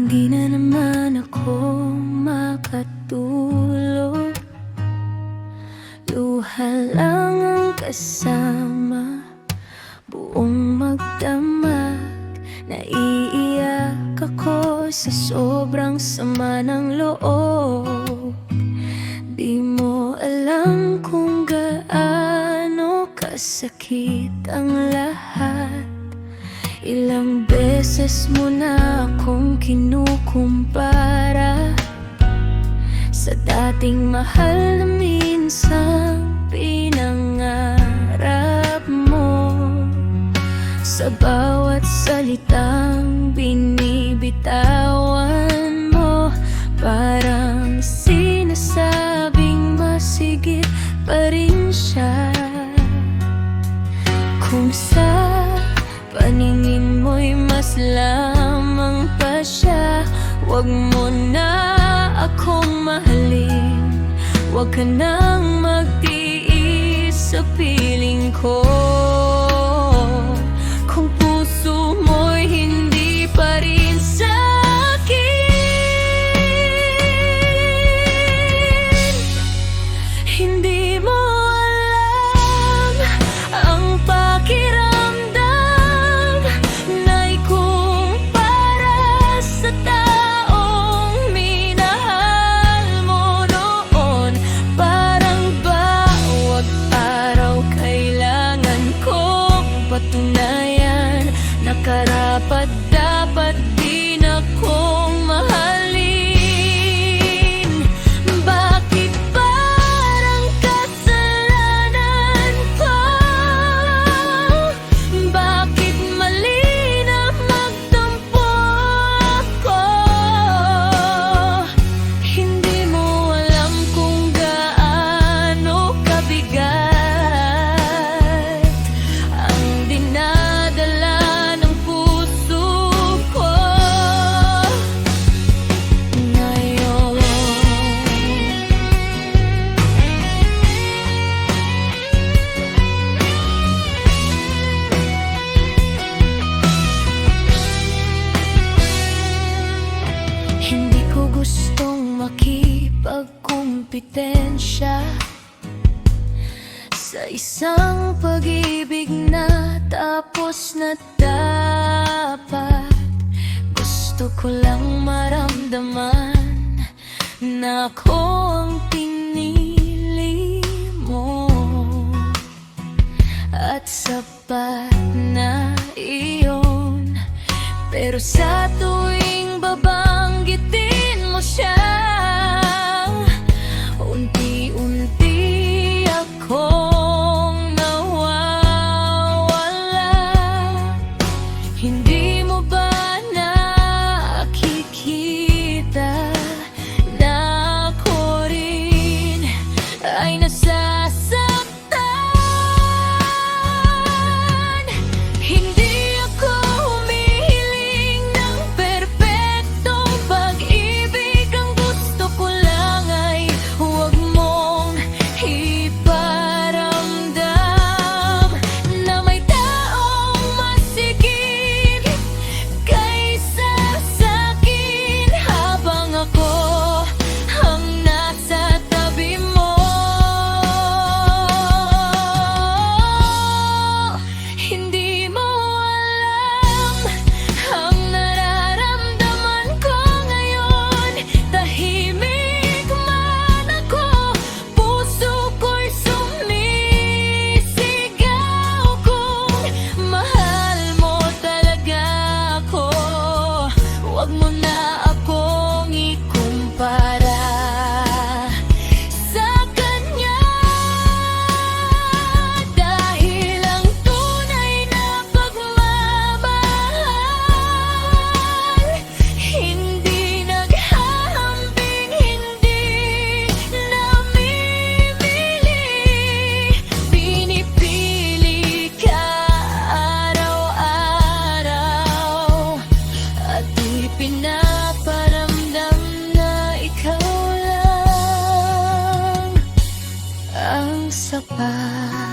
Hindi na naman ako makatulog, luha lang ang kasama, buong magdamag. Naiiyak ako sa sobrang sama ng loob. Di mo alam kung gaano kasakit ang lahat. Ilang beses mo na akong kinukumpara sa dating mahal na minsang pinangarap mo. Sa bawat salitang binibitawan mo, parang sinasabing masigit pa rin siya. Kung sa paningin mo'y mas lamang pa siya, wag mo na akong mahalin. Wag ka nang magtiis sa piling ko. Kung puso mo'y hindi pa rin sa'kin, hindi mo alam ang pakiramdam na ikumpara sa taong minahal mo noon. Parang bawat araw kailangan kong patunayan na karapat dapat din akong mahalin. Bakit parang kasalanan ko? Bakit mali na magtampo ako? Hindi mo alam kung gaano kabigat ang dinadala ng puso ko ngayon. Hindi ko gustong makipagkumpitensya sa isang pag-ibig na tapos na dapat. Gusto ko lang maramdaman na ako ang pinili mo, at sapat na iyon. Pero sa tuwing babanggitin mo siya, unti-unti akong nawawala. Hindi mo ba nakikita na ako rin ay nasasaktan? Hindi ako humihiling ng perpektong pag-ibig. Ang gusto ko lang ay huwag mong iparamdam na may taong masigit kaysa sa'kin habang ako ang nasa tabi mo. Hindi mo alam ang nararamdaman ko ngayon. Tahimik man ako, puso ko'y sumisigaw. Kung mahal mo talaga ako, wag mo na akong ikumpara sa kanya. Dahil ang tunay na pagmamahal hindi naghahambing, hindi namimili. Pinipili ka araw-araw at ipinaparamdam na ikaw lang ang sapat.